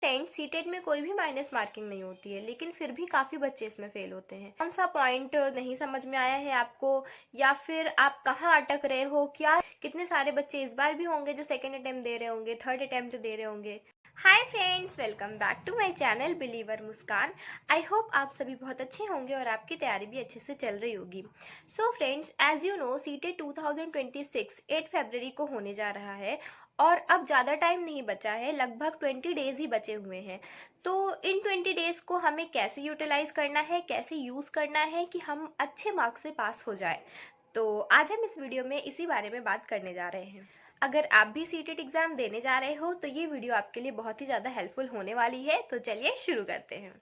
Friends, CTET में कोई भी माइनस मार्किंग नहीं होती है, लेकिन फिर भी काफ़ी बच्चे इसमें फेल होते हैं। कौन सा पॉइंट नहीं समझ में आया है आपको, या फिर आप कहाँ अटक रहे हो, क्या कितने सारे बच्चे इस बार भी होंगे जो सेकेंड अटेम्प्ट दे रहे होंगे, थर्ड अटेम्प्ट दे रहे होंगे। Hi friends, welcome back to my channel believer Muskan. I hope आप सभी बहुत अच्छे होंगे और आपकी तैयारी भी अच्छे से चल रही होगी। So friends, as you know, CTET 2026 8 फरवरी को होने जा रहा है और अब ज़्यादा टाइम नहीं बचा है, लगभग 20 डेज ही बचे हुए हैं। तो इन 20 डेज को हमें कैसे यूटिलाइज करना है, कैसे यूज़ करना है कि हम अच्छे मार्क्स से पास हो जाए, तो आज हम इस वीडियो में इसी बारे में बात करने जा रहे हैं। अगर आप भी सीटेट एग्जाम देने जा रहे हो तो ये वीडियो आपके लिए बहुत ही ज़्यादा हेल्पफुल होने वाली है। तो चलिए शुरू करते हैं।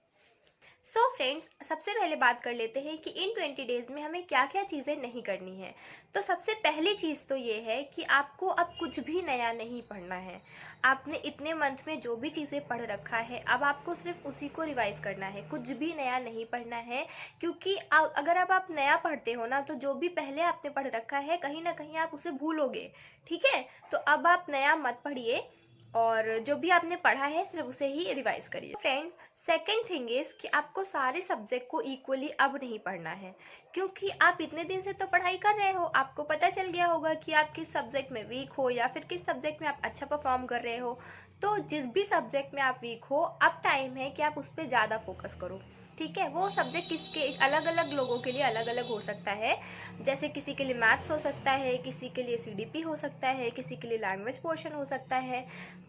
सो फ्रेंड्स, सबसे पहले बात कर लेते हैं कि इन 20 डेज में हमें क्या क्या चीज़ें नहीं करनी है। तो सबसे पहली चीज़ तो ये है कि आपको अब कुछ भी नया नहीं पढ़ना है। आपने इतने मंथ में जो भी चीज़ें पढ़ रखा है, अब आपको सिर्फ उसी को रिवाइज करना है, कुछ भी नया नहीं पढ़ना है। क्योंकि अगर अब आप नया पढ़ते हो ना, तो जो भी पहले आपने पढ़ रखा है कहीं ना कहीं आप उसे भूलोगे। ठीक है, तो अब आप नया मत पढ़िए और जो भी आपने पढ़ा है सिर्फ उसे ही रिवाइज करिए। फ्रेंड, सेकेंड थिंग इज कि आपको सारे सब्जेक्ट को इक्वली अब नहीं पढ़ना है, क्योंकि आप इतने दिन से तो पढ़ाई कर रहे हो, आपको पता चल गया होगा कि आप किस सब्जेक्ट में वीक हो या फिर किस सब्जेक्ट में आप अच्छा परफॉर्म कर रहे हो। तो जिस भी सब्जेक्ट में आप वीक हो, अब टाइम है कि आप उस पर ज़्यादा फोकस करो। ठीक है, वो सब्जेक्ट किसके अलग अलग लोगों के लिए अलग अलग हो सकता है। जैसे किसी के लिए मैथ्स हो सकता है, किसी के लिए सीडीपी हो सकता है, किसी के लिए लैंग्वेज पोर्शन हो सकता है।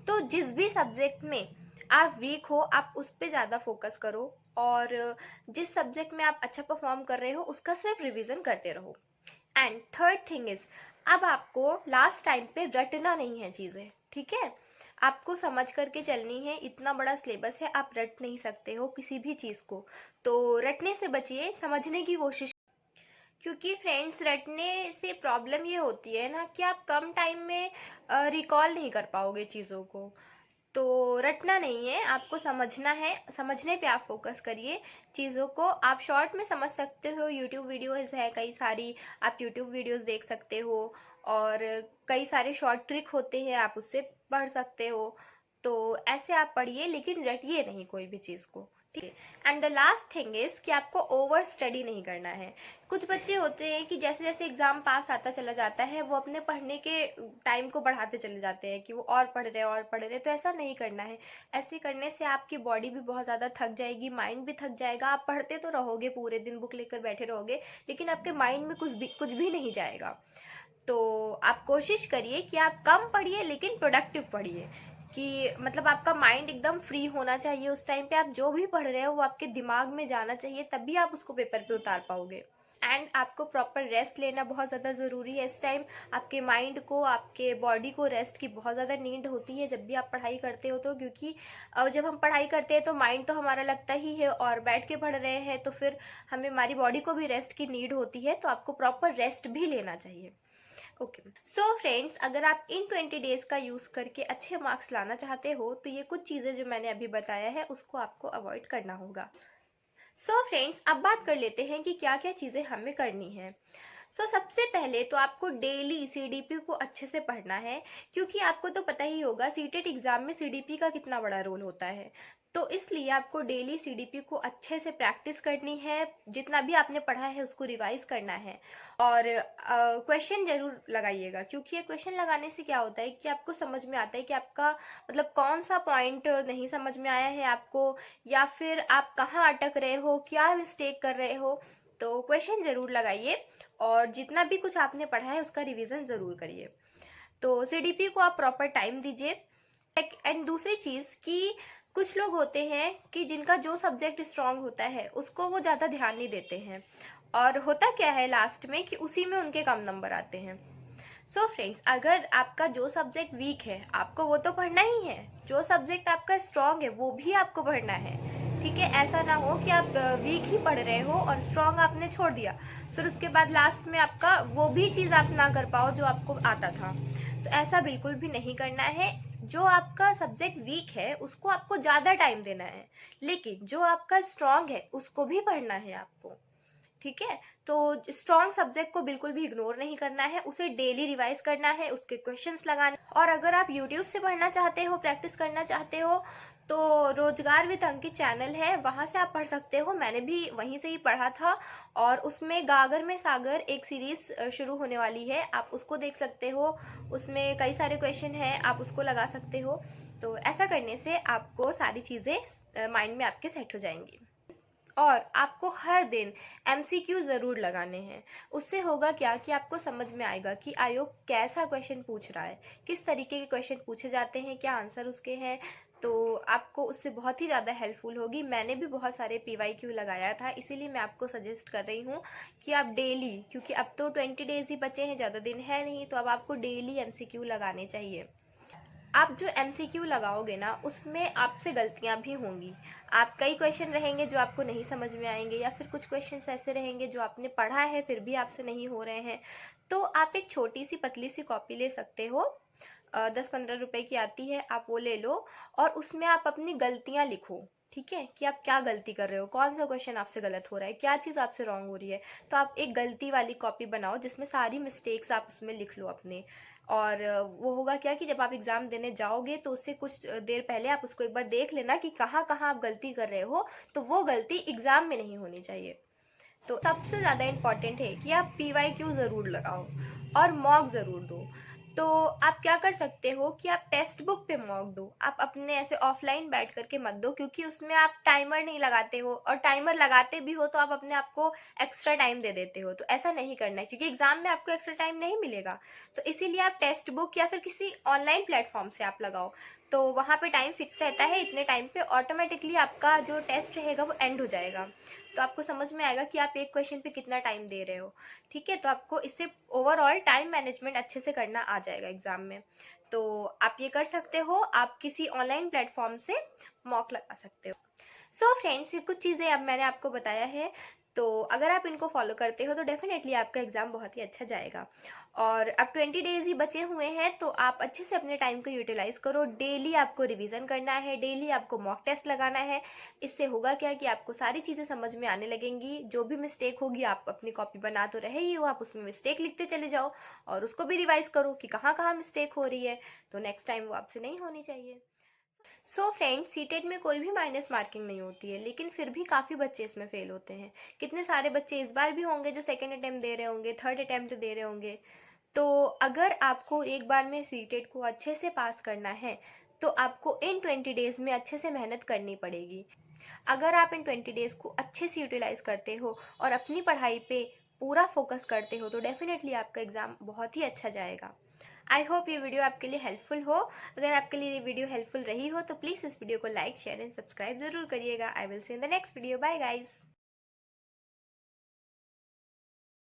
तो जिस भी सब्जेक्ट में आप वीक हो, आप उस पर ज़्यादा फोकस करो और जिस सब्जेक्ट में आप अच्छा परफॉर्म कर रहे हो उसका सिर्फ रिवीजन करते रहो। एंड थर्ड थिंग इज, अब आपको लास्ट टाइम पे रटना नहीं है चीज़ें। ठीक है, आपको समझ करके चलनी है। इतना बड़ा सिलेबस है, आप रट नहीं सकते हो किसी भी चीज़ को। तो रटने से बचिए, समझने की कोशिश। क्योंकि फ्रेंड्स, रटने से प्रॉब्लम ये होती है ना कि आप कम टाइम में रिकॉल नहीं कर पाओगे चीज़ों को। तो रटना नहीं है, आपको समझना है, समझने पे आप फोकस करिए चीज़ों को। आप शॉर्ट में समझ सकते हो, यूट्यूब वीडियोस है कई सारी, आप यूट्यूब वीडियोस देख सकते हो और कई सारे शॉर्ट ट्रिक होते हैं, आप उससे पढ़ सकते हो। तो ऐसे आप पढ़िए, लेकिन रटिए नहीं कोई भी चीज़ को। ठीक है, and the last thing is कि आपको ओवर स्टडी नहीं करना है। कुछ बच्चे होते हैं कि जैसे जैसे एग्जाम पास आता चला जाता है, वो अपने पढ़ने के टाइम को बढ़ाते चले जाते हैं कि वो और पढ़ रहे हैं और पढ़ रहे हैं। तो ऐसा नहीं करना है। ऐसे करने से आपकी बॉडी भी बहुत ज़्यादा थक जाएगी, माइंड भी थक जाएगा। आप पढ़ते तो रहोगे, पूरे दिन बुक लेकर बैठे रहोगे, लेकिन आपके माइंड में कुछ भी नहीं जाएगा। तो आप कोशिश करिए कि आप कम पढ़िए लेकिन प्रोडक्टिव पढ़िए, कि मतलब आपका माइंड एकदम फ्री होना चाहिए। उस टाइम पे आप जो भी पढ़ रहे हो वो आपके दिमाग में जाना चाहिए, तभी आप उसको पेपर पे उतार पाओगे। एंड आपको प्रॉपर रेस्ट लेना बहुत ज़्यादा ज़रूरी है इस टाइम। आपके माइंड को, आपके बॉडी को रेस्ट की बहुत ज़्यादा नीड होती है जब भी आप पढ़ाई करते हो। तो क्योंकि जब हम पढ़ाई करते हैं तो माइंड तो हमारा लगता ही है, और बैठ के पढ़ रहे हैं तो फिर हमें, हमारी बॉडी को भी रेस्ट की नीड होती है। तो आपको प्रॉपर रेस्ट भी लेना चाहिए। ओके, सो फ्रेंड्स, अगर आप इन 20 डेज का यूज़ करके अच्छे मार्क्स लाना चाहते हो तो ये कुछ चीज़ें जो मैंने अभी बताया है उसको आपको अवॉइड करना होगा। सो फ्रेंड्स, अब बात कर लेते हैं कि क्या क्या चीज़ें हमें करनी है। सबसे पहले तो आपको डेली सीडीपी को अच्छे से पढ़ना है, क्योंकि आपको तो पता ही होगा सीटेट एग्जाम में सीडीपी का कितना बड़ा रोल होता है। तो इसलिए आपको डेली सीडीपी को अच्छे से प्रैक्टिस करनी है, जितना भी आपने पढ़ा है उसको रिवाइज करना है। और क्वेश्चन जरूर लगाइएगा, क्योंकि ये क्वेश्चन लगाने से क्या होता है कि आपको समझ में आता है कि आपका मतलब कौन सा पॉइंट नहीं समझ में आया है आपको, या फिर आप कहाँ अटक रहे हो, क्या मिस्टेक कर रहे हो। तो क्वेश्चन जरूर लगाइए और जितना भी कुछ आपने पढ़ा है उसका रिवीजन जरूर करिए। तो सीडीपी को आप प्रॉपर टाइम दीजिए। एंड दूसरी चीज कि कुछ लोग होते हैं कि जिनका जो सब्जेक्ट स्ट्रांग होता है उसको वो ज्यादा ध्यान नहीं देते हैं, और होता क्या है लास्ट में कि उसी में उनके कम नंबर आते हैं। फ्रेंड्स, अगर आपका जो सब्जेक्ट वीक है आपको वो तो पढ़ना ही है, जो सब्जेक्ट आपका स्ट्रांग है वो भी आपको पढ़ना है। ठीक है, ऐसा ना हो कि आप वीक ही पढ़ रहे हो और स्ट्रांग आपने छोड़ दिया, फिर उसके बाद लास्ट में आपका वो भी चीज़ आप ना कर पाओ जो आपको आता था। तो ऐसा बिल्कुल भी नहीं करना है। जो आपका सब्जेक्ट वीक है उसको आपको ज़्यादा टाइम देना है, लेकिन जो आपका स्ट्रांग है उसको भी पढ़ना है आपको। ठीक है, तो स्ट्रॉन्ग सब्जेक्ट को बिल्कुल भी इग्नोर नहीं करना है, उसे डेली रिवाइज करना है, उसके क्वेश्चंस लगाने। और अगर आप यूट्यूब से पढ़ना चाहते हो, प्रैक्टिस करना चाहते हो, तो रोजगार विद अंकित चैनल है, वहाँ से आप पढ़ सकते हो। मैंने भी वहीं से ही पढ़ा था। और उसमें गागर में सागर एक सीरीज शुरू होने वाली है, आप उसको देख सकते हो। उसमें कई सारे क्वेश्चन हैं, आप उसको लगा सकते हो। तो ऐसा करने से आपको सारी चीज़ें माइंड में आपके सेट हो जाएंगी। और आपको हर दिन एमसीक्यू ज़रूर लगाने हैं। उससे होगा क्या कि आपको समझ में आएगा कि आयोग कैसा क्वेश्चन पूछ रहा है, किस तरीके के क्वेश्चन पूछे जाते हैं, क्या आंसर उसके हैं। तो आपको उससे बहुत ही ज़्यादा हेल्पफुल होगी। मैंने भी बहुत सारे पीवाईक्यू लगाया था, इसीलिए मैं आपको सजेस्ट कर रही हूँ कि आप डेली, क्योंकि अब तो 20 डेज ही बचे हैं, ज़्यादा दिन है नहीं, तो अब आपको डेली एमसीक्यू लगाने चाहिए। आप जो एमसीक्यू लगाओगे ना, उसमें आपसे गलतियां भी होंगी। आप कई क्वेश्चन रहेंगे जो आपको नहीं समझ में आएंगे, या फिर कुछ क्वेश्चन ऐसे रहेंगे जो आपने पढ़ा है फिर भी आपसे नहीं हो रहे हैं। तो आप एक छोटी सी पतली सी कॉपी ले सकते हो, 10-15 रुपए की आती है, आप वो ले लो। और उसमें आप अपनी गलतियां लिखो, ठीक है, कि आप क्या गलती कर रहे हो, कौन सा क्वेश्चन आपसे गलत हो रहा है, क्या चीज़ आपसे रॉन्ग हो रही है। तो आप एक गलती वाली कॉपी बनाओ जिसमें सारी मिस्टेक्स आप उसमें लिख लो अपने। और वो होगा क्या कि जब आप एग्ज़ाम देने जाओगे तो उससे कुछ देर पहले आप उसको एक बार देख लेना कि कहाँ कहाँ आप गलती कर रहे हो, तो वो गलती एग्ज़ाम में नहीं होनी चाहिए। तो सबसे ज़्यादा इम्पॉर्टेंट है कि आप पीवाईक्यू ज़रूर लगाओ और मॉक ज़रूर दो। तो आप क्या कर सकते हो कि आप टेक्स्ट बुक पे मॉक दो, आप अपने ऐसे ऑफलाइन बैठ करके मत दो, क्योंकि उसमें आप टाइमर नहीं लगाते हो, और टाइमर लगाते भी हो तो आप अपने आप को एक्स्ट्रा टाइम दे देते हो। तो ऐसा नहीं करना है, क्योंकि एग्जाम में आपको एक्स्ट्रा टाइम नहीं मिलेगा। तो इसीलिए आप टेक्स्ट बुक या फिर किसी ऑनलाइन प्लेटफॉर्म से आप लगाओ। तो वहाँ पे टाइम फिक्स रहता है, इतने टाइम पे ऑटोमेटिकली आपका जो टेस्ट रहेगा वो एंड हो जाएगा। तो आपको समझ में आएगा कि आप एक क्वेश्चन पे कितना टाइम दे रहे हो। ठीक है, तो आपको इससे ओवरऑल टाइम मैनेजमेंट अच्छे से करना आ जाएगा एग्जाम में। तो आप ये कर सकते हो, आप किसी ऑनलाइन प्लेटफॉर्म से मॉक लगा सकते हो। सो फ्रेंड्स, ये कुछ चीज़ें अब मैंने आपको बताया है। तो अगर आप इनको फॉलो करते हो तो डेफिनेटली आपका एग्ज़ाम बहुत ही अच्छा जाएगा। और अब 20 डेज ही बचे हुए हैं, तो आप अच्छे से अपने टाइम को यूटिलाइज करो। डेली आपको रिवीजन करना है, डेली आपको मॉक टेस्ट लगाना है। इससे होगा क्या कि आपको सारी चीज़ें समझ में आने लगेंगी। जो भी मिस्टेक होगी, आप अपनी कॉपी बना तो रहे ही हो, आप उसमें मिस्टेक लिखते चले जाओ और उसको भी रिवाइज करो कि कहाँ कहाँ मिस्टेक हो रही है, तो नेक्स्ट टाइम वो आपसे नहीं होनी चाहिए। सो फ्रेंड्स, सीटेट में कोई भी माइनस मार्किंग नहीं होती है, लेकिन फिर भी काफ़ी बच्चे इसमें फेल होते हैं। कितने सारे बच्चे इस बार भी होंगे जो सेकेंड अटेम्प्ट दे रहे होंगे, थर्ड अटेम्प्ट दे रहे होंगे। तो अगर आपको एक बार में सीटेट को अच्छे से पास करना है, तो आपको इन 20 डेज में अच्छे से मेहनत करनी पड़ेगी। अगर आप इन 20 डेज को अच्छे से यूटिलाइज करते हो और अपनी पढ़ाई पे पूरा फोकस करते हो, तो डेफिनेटली आपका एग्ज़ाम बहुत ही अच्छा जाएगा। आई होप ये वीडियो आपके लिए हेल्पफुल हो। अगर आपके लिए ये वीडियो हेल्पफुल रही हो तो प्लीज़ इस वीडियो को लाइक, शेयर एंड सब्सक्राइब ज़रूर करिएगा। I will see in the next video. Bye guys.